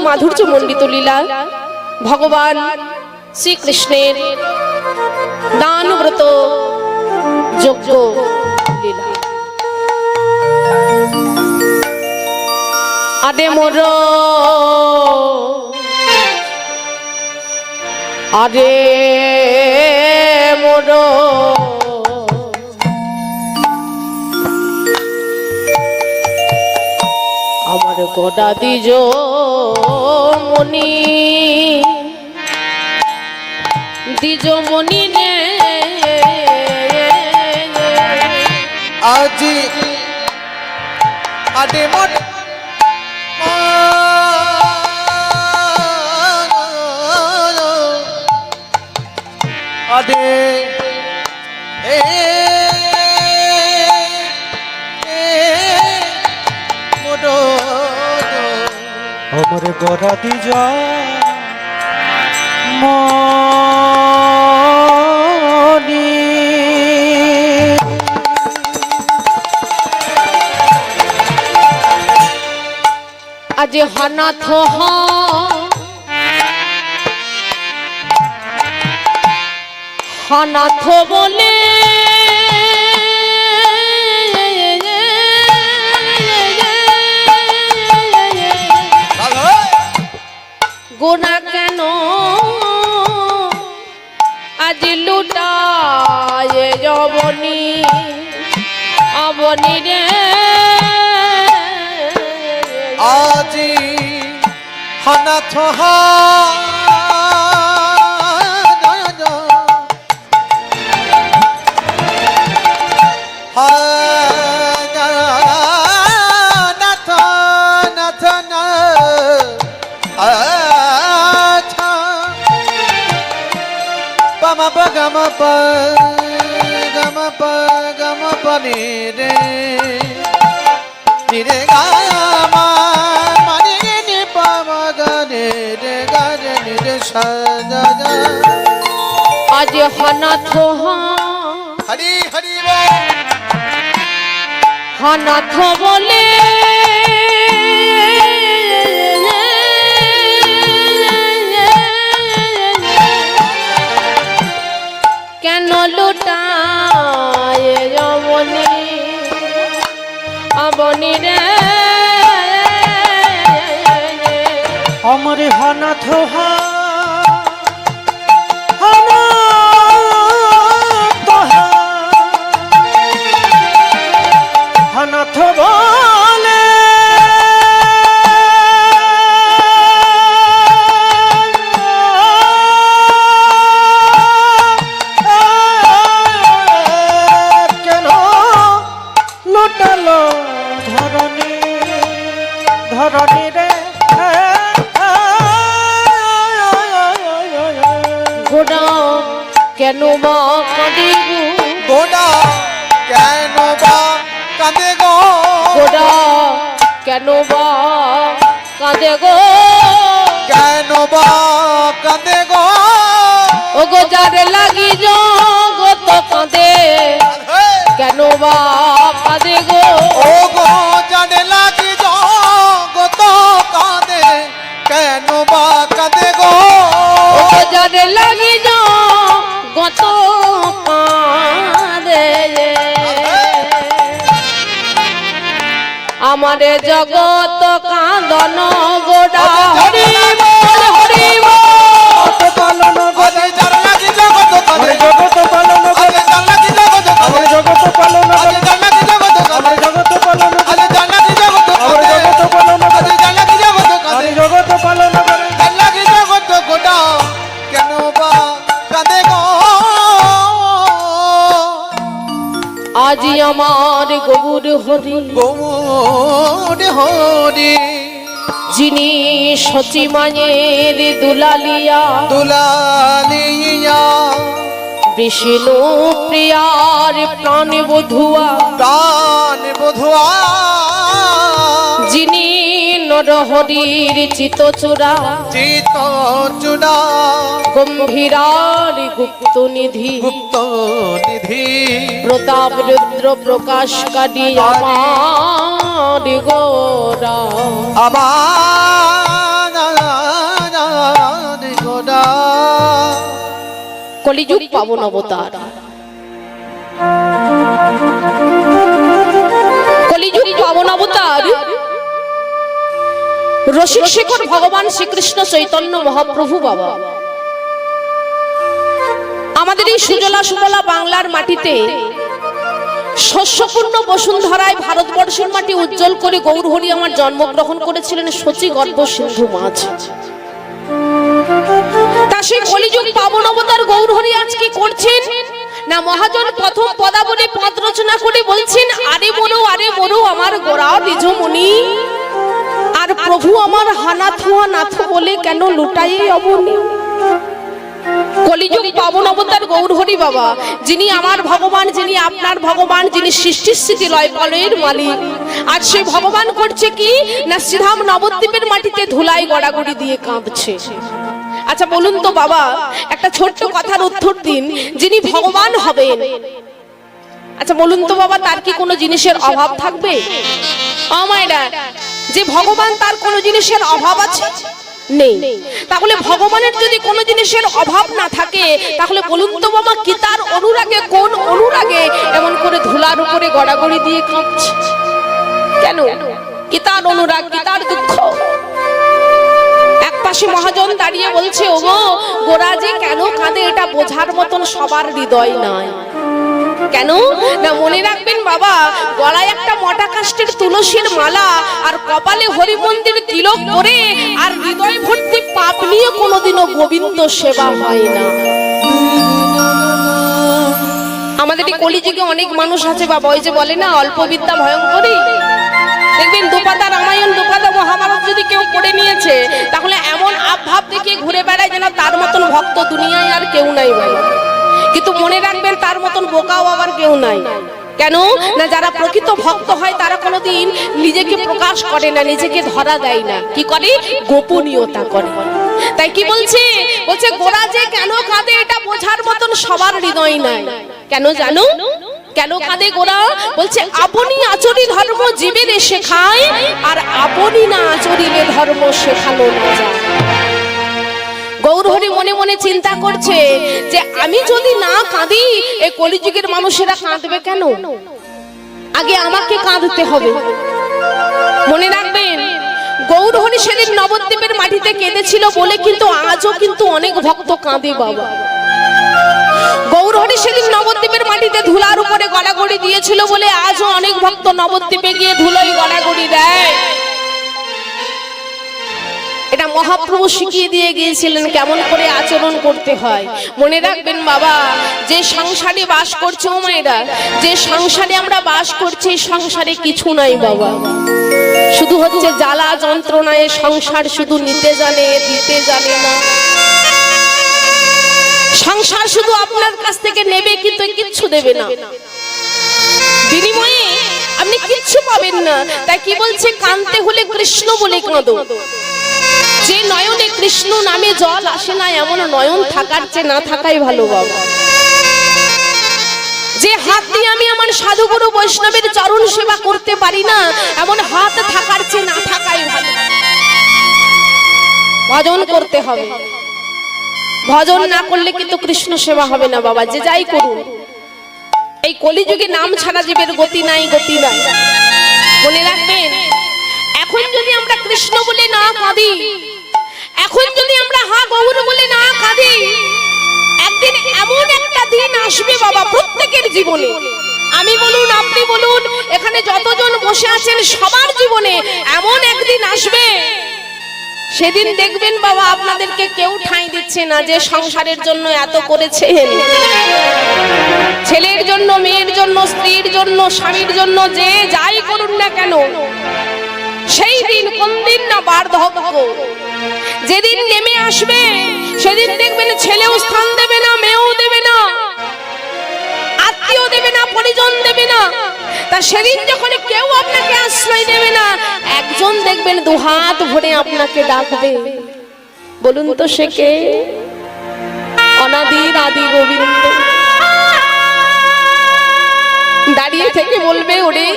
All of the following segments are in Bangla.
মাধুর্য মণ্ডিত লীলা ভগবান শ্রীকৃষ্ণের দানব্রত যজ্ঞ লীলা। আদে মোর আরে মোর আমার গোটা দিজ মনি নে আজি আদে মোর আদে আমার গড়া দিজ মনি আজ হনাথ হনাথ বলে গোনা কেন আজ লুটায় যবনি অবনি রে আজি হনাথ ni re ga ma ma ni ni pa ma ga ni re sa ja ja আজ হনাথ hari hari bo হনাথ বলে কেন লুটায় অবনি অবনি রে আমার হনাথ হনাথ বলে কেন লুটালো ধরণী ধরণী রে ঘোড়া কেন বা কাঁদে গোডা কেন বা কাঁদে গো ঘোড়া কেন বা কাঁদে গো কেন বা কাঁদে গো ও গো যারে লাগি জগত কাঁদে কেন বা কাঁদে গো ও গো জানে লাগি জগত কাঁদে কেন বা কাঁদে গো ও গো যারে লাগি জগত কাঁদে আমারে জগত কাঁদন গোডা হরি বল হরি বল পালন আরে যার লাগি জগত কাঁদে জগত পালন আরে যার লাগি জগত কাঁদে জগত পালন আরে যার লাগি জগত কাঁদে জগত পালন আরে যার লাগি জগত কাঁদে জগত পালন আরে যার লাগি জগত কাঁদে জগত পালন যার লাগি জগত গোডা কেন বা কাঁদে গো আজি আমার গৌর হরি গৌড় হরি যিনি সচি মায়ের দুলালিয়া দুলালিয়া বিষ্ণু প্রিয়ার প্রাণ বধুয়া প্রাণ বধুয়া যিনি নরহরির চিতচূড়া চিত চূড়া গম্ভীরার গুপ্ত নিধি গুপ্ত নিধি প্রতাপ রুদ্র প্রকাশকারী আমার গোরা আমার কলিযুগ পাবন অবতার। কলিযুগ পাবন অবতার রসিক শেখর ভগবান শ্রীকৃষ্ণ চৈতন্য মহাপ্রভু বাবা আমাদের এই সুজলা সুফলা বাংলার মাটিতে শস্যপূর্ণ বসুন্ধরায় ভারতবর্ষের মাটি উজ্জ্বল করে গৌরহরি আমার জন্মগ্রহণ করেছিলেন শচী গর্ভ সিন্ধু মাঝ। তা সেই কলিযুগ পাবন অবতার গৌরহরি আজ কি করছেন না, মহাজন প্রথম পদাবলী পদ রচনা করে বলছেন, আরে মরু আমার গোরা নিজমণি, আর প্রভু আমার হানাথুয়া নাথ বলে কেন লুটাই অবনি। কলিযুগ পাবন অবতার গৌরহরি বাবা, যিনি আমার ভগবান, যিনি আপনার ভগবান, যিনি সৃষ্টি স্থিতি লয় প্রলয়ের মালিক, আর সেই ভগবান করছে কি না, শ্রীধাম নবদ্বীপের মাটিতে ধুলাই গড়াগড়ি দিয়ে কাঁদছে। আচ্ছা বলুন তো বাবা, একটা ছোট্ট কথার উত্তর দিন, যিনি ভগবান হবেন, আচ্ছা বলুন তো বাবা, তার কি কোনো জিনিসের অভাব থাকবে? আমায়রা, যে ভগবান তার কোনো জিনিসের অভাব আছে? নেই। তাহলে ভগবানের যদি কোনো জিনিসের অভাব না থাকে, তাহলে বলুন তো বাবা, কি তার অনুরাগে, কোন অনুরাগে এমন করে ধুলার উপরে গড়াগড়ি দিয়ে কাঁদছে? কেন? কি তার অনুরাগ, কি তার দুঃখ? একপাশে মহাজন দাঁড়িয়ে বলছে, ওগো গোরা যে কেন কাঁদে এটা বোঝার মতন সবার হৃদয় নাই। কেন না, মনে রাখবেন বাবা, গলায় একটা মোটা কাষ্ঠের তুলসীর মালা আর কপালে হরি মন্দির তিলক করে আর হৃদয় ভর্তি পাপ নিয়ে কোনোদিনও গোবিন্দ সেবা হয় না। আমাদের এই কলিযুগে অনেক মানুষ আছে বাবা, ওই যে বলে না অল্প বিদ্যা ভয়ঙ্করী। দেখবেন দুপাতা রামায়ণ, দুপাতা মহাভারত যদি কেউ পড়ে নিয়েছে, তাহলে এমন আভাব দেখিয়ে ঘুরে বেড়ায় যেন তার মতন ভক্ত দুনিয়ায় আর কেউ নাই বলে। কিন্তু মনে রাখবেন, তার মতন বোকাও আবার কেউ নাই। কেন না, যারা প্রকৃত ভক্ত হয় তারা কোনোদিন নিজেকে প্রকাশ করে না, নিজেকে ধরা দেয় না। কি করে? গোপনীয়তা করে। তাই কি বলছে? বলছে গোরা যে কেন কাঁদে এটা বোঝার মতন সবার হৃদয় নাই। কেন জানো? কেন কাঁদে গোরা? বলছে, আপনি আচরি ধর্ম জীবের শেখায়, আর আপনি না আচরিলে ধর্ম শেখানো না যায়। গৌরহরি মনে মনে চিন্তা করছে যে আমি যদি না কাঁদি, এই কলিযুগের মানুষেরা কাঁদবে কেন? আগে আমাকে কাঁদতে হবে। মনে রাখবেন, গৌরহরি সেদিন নবদ্বীপের মাটিতে কেঁদেছিল বলে কিন্তু আজও কিন্তু অনেক ভক্ত কাঁদে বাবা। গৌরহরি সেদিন নবদ্বীপের মাটিতে ধুলার উপরে গড়াগড়ি দিয়েছিল বলে আজও অনেক ভক্ত নবদ্বীপে গিয়ে ধুলোয় গড়াগড়ি দেয়। এটা মহাপ্রভু শিখিয়ে দিয়ে গিয়েছিলেন কেমন করে আচরণ করতে হয়। মনে রাখবেন বাবা, যে সংসারে বাস করছে, ও মায়েরা, যে সংসারে আমরা বাস করছি, সংসারে কিছু নাই বাবা, শুধু হচ্ছে জ্বালা যন্ত্রণায়। সংসার শুধু নিতে জানে, দিতে জানে না। সংসার শুধু আপনার কাছ থেকে নেবে, কিন্তু কিচ্ছু দেবে না, বিনিময়ে আপনি কিচ্ছু পাবেন না। তাই কি বলছে? কাঁদতে হলে কৃষ্ণ বলে কাঁদো। যে নয়নে কৃষ্ণ নামে জল আসে না, এমন নয়ন থাকার চেয়ে না থাকাই ভালো বাবা। যে হাত দিয়ে আমি আমার সাধুগুরু বৈষ্ণবের চরণ সেবা করতে পারি না, এমন হাত থাকার চেয়ে না থাকাই ভালো। ভজন করতে হবে, ভজন না করলে কিন্তু কৃষ্ণ সেবা হবে না বাবা, যে যাই করুন। এই কলিযুগে নাম ছাড়া জীবের গতি নাই, গতি নাই। মনে রাখবেন, এখন যদি আমরা কৃষ্ণ বলে না কাঁদি, এখন যদি আমরা হা গৌর বলে না কাঁদি, একদিন এমন একটা দিন আসবে বাবা প্রত্যেকের জীবনে, আমি বলুন, আপনি বলুন, এখানে যতজন বসে আছেন সবার জীবনে এমন একদিন আসবে, সেদিন দেখবেন বাবা আপনাদেরকে কেউ ঠাঁই দিচ্ছে না। যে সংসারের জন্য এত করেছেন, ছেলের জন্য, মেয়ের জন্য, স্ত্রীর জন্য, স্বামীর জন্য, যে যাই করুন না কেন, সেই দিন কোন দিন না বার্ধক্য যেদিন নেমে আসবে, সেদিন দেখবেন ছেলেও স্থান দেবে না, মেয়েও দেবে না, আত্মীয় দেবে না, পরিজন দেবে না। তা সেদিন যখন কেউ আপনাকে আশ্রয় দেবে না, একজন দেখবেন দুহাত ভরে আপনাকে ডাকবে। বলুন তো সে কে? অনাদির আদি গোবিন্দ দাঁড়িয়ে থেকে বলবে, ওরে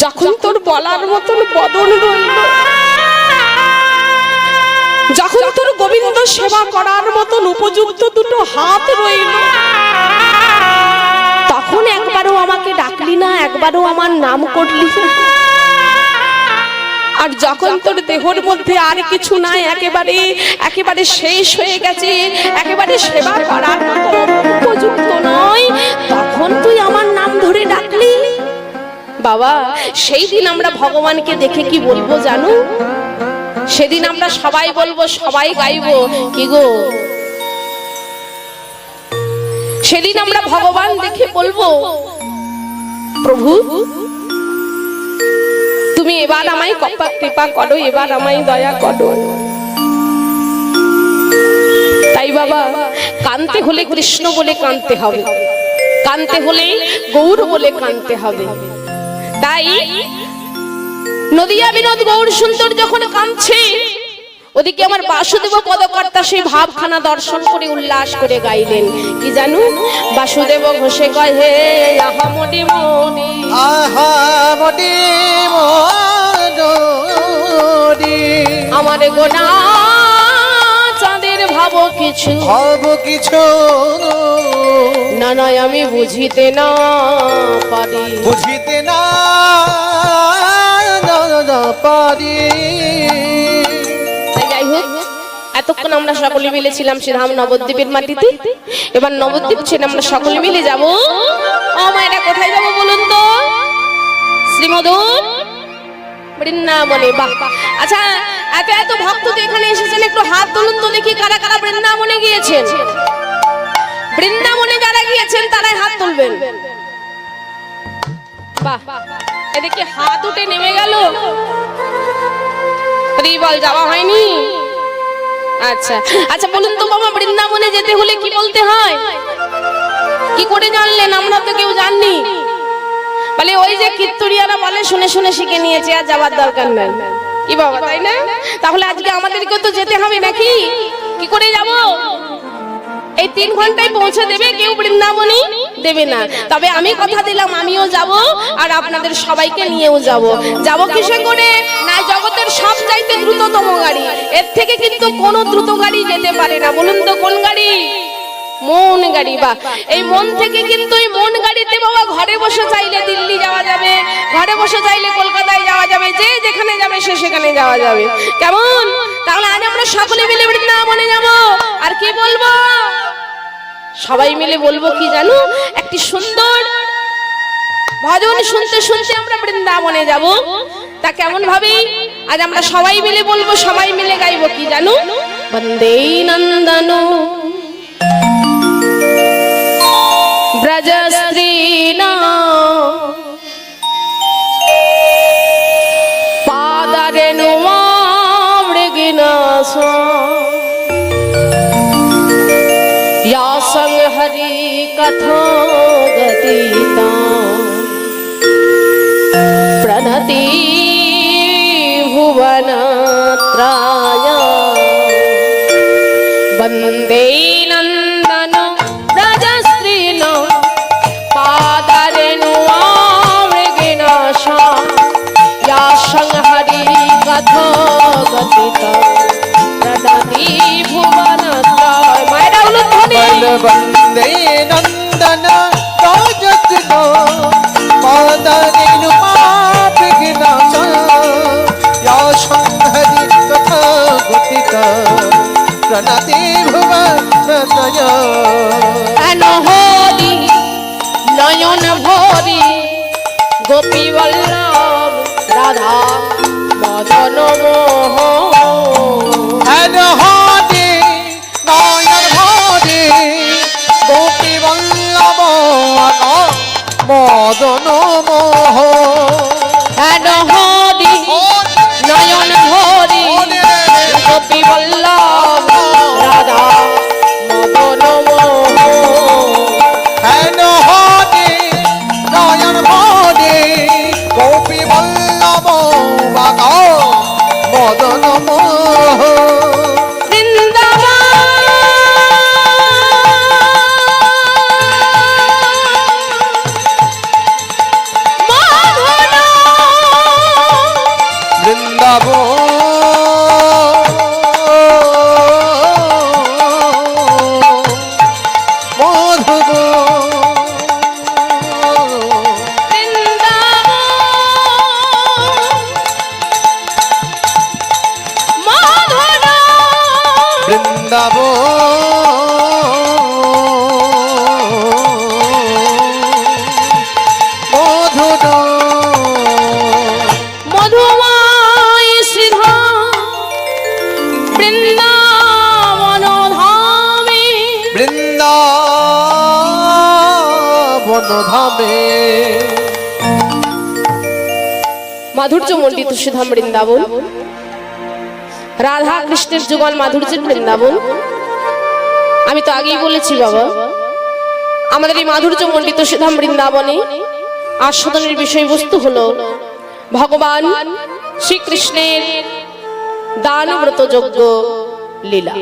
যখন তোর বলার মতন বদন রইল, যখন তোর গোবিন্দ সেবা করার মতন উপযুক্ত উপযুক্ত দুটো হাত রইল। তখন একবারও আমাকে ডাকলি না, একবারও আমার নাম করলি না। আর যখন তোর দেহর মধ্যে আর কিছু নাই, একেবারে একেবারে শেষ হয়ে গেছে, একেবারে সেবা করার মতো উপযুক্ত নয়, তখন তুই আমার নাম ধরে ডাকলি। বাবা, সেই দিন আমরা ভগবানকে দেখে কি বলবো জানো? সেদিন আমরা সবাই বলবো, সবাই গাইবো, কি গো, সেদিন আমরা ভগবান দেখে বলবো, প্রভু তুমি এবার আমায় কৃপা করো, এবার আমায় দয়া করো। তাই বাবা, কাঁদতে হলে কৃষ্ণ বলে কাঁদতে হবে, কাঁদতে হলে গৌর বলে কাঁদতে হবে। তাই নদিয়া বিনোদ গৌর সুন্দর যখন কাঁদছে, ওদিকে আমার বাসুদেব পদকর্তা সেই ভাবখানা দর্শন করে উল্লাস করে গাইলেন, কি জানো? বাসুদেব ঘোষে কহে, আহা মনে মনে, আহা মনে মনে, আমার গোনা চাঁদের ভাব কিছু, ভাব কিছু না নয় আমি বুঝিতে না পারি, বুঝিতে না পারি। যাই হোক, এতক্ষণ আমরা সকলে মিলে ছিলাম শ্রীধাম নবদ্বীপের মাটিতে। এবার নবদ্বীপ ছেড়ে আমরা সকলে মিলে যাব। ও মা, এটা কোথায় যাবো বলুন তো? শ্রীমধুর বৃন্দাবনে। বাহ, আচ্ছা, এত এত ভক্ত তো এখানে এসেছেন, একটু হাত তুলুন তো দেখি কারা কারা বৃন্দাবনে গিয়েছেন। বৃন্দাবনে যারা গিয়েছেন তারাই হাত তুলবেন। বাহ, এদিকে হাত উঠে নেমে গেল। বল, যাওয়া হয়নি? আচ্ছা আচ্ছা, বলুন তো বাবা, বৃন্দাবনে যেতে হলে কি বলতে হয়? কি করে জানলেন? আমরা তো কেউ জাননি। বলে ওই যে কীর্তনিয়ারা বলে, শুনে শুনে শিখে নিয়েছে, আর যাবার দরকার নাই। কি বাবা, তাই না? তাহলে আজকে আমাদেরকেও তো যেতে হবে নাকি? কি করে যাব? এই 3 ঘন্টায় পৌঁছে দেবে কেউ বৃন্দাবনে? দেবে না। তবে আমি কথা দিলাম, আমিও যাব, আর আপনাদের সবাইকে নিয়েও যাব। যাব কিসে করে? না, জগতের সব চাইতে দ্রুততম গাড়ি, এর থেকে কিন্তু কোনো দ্রুত গাড়ি যেতে পারে না। বলুন তো কোন গাড়ি? মন গাড়ি। বা এই মন থেকে কিন্তু এই মন গাড়িতে বাবা ঘরে বসে চাইলে দিল্লি যাওয়া যাবে, ঘরে বসে চাইলে কলকাতায় যাওয়া যাবে, যে যেখানে যাবে সে সেখানে যাওয়া যাবে। কেমন? তাহলে আজ আমরা সকলে মিলে বৃন্দাবনে যাব। আর কি বলবো? সবাই মিলে বলবো কি জানো? একটি সুন্দর ভজন শুনতে শুনতে আমরা বৃন্দাবনে যাব। তা কেমন ভাবে আজ আমরা সবাই মিলে বলবো, সবাই মিলে গাইবো, কি জানো? বন্দে নন্দন ব্রজস্ত্রীনা পাদারেণুমা মৃগিনাস या संग हरि कथो गतिता प्रणति भुवनत्राय वन्दे नन्दन ब्रजस्त्रीनो पादारेणुमा मृगिनाशा या संग हरि कथो गतिता प्रणति भुवनत्राय। मायरा उलुध्वनि वन्दे नन्दन राजत्नो पादारेणुमा मृगिनाश या संहरि कथा गतिका प्रणति भुवनत्रय। अनहोदी नयन भोरी गोपी वल्लभ राधा मदन मोह। अनहोदी नयन भोरी गोपी वल्लभ मदन मोह। अनहोदी नयन भोरी गोपी वल्लभ राधा मदन मोह। अनहोदी नयन भोरी गोपी वल्लभ मदन मोह। বৃন্দাবন মধুর মধুময় শ্রীধাম বৃন্দাবন ধামে বৃন্দাবন ধামে মাধুর্য মণ্ডিত সুধাম বৃন্দাবন, রাধা কৃষ্ণের যুগল মাধুর্যের বৃন্দাবন। আমি তো আগেই বলেছি বাবা, আমাদের এই মাধুর্য মণ্ডিত সুধাম বৃন্দাবনে আস্বাদনের বিষয়বস্তু হলো ভগবান শ্রীকৃষ্ণের দান ব্রত যজ্ঞ লীলা।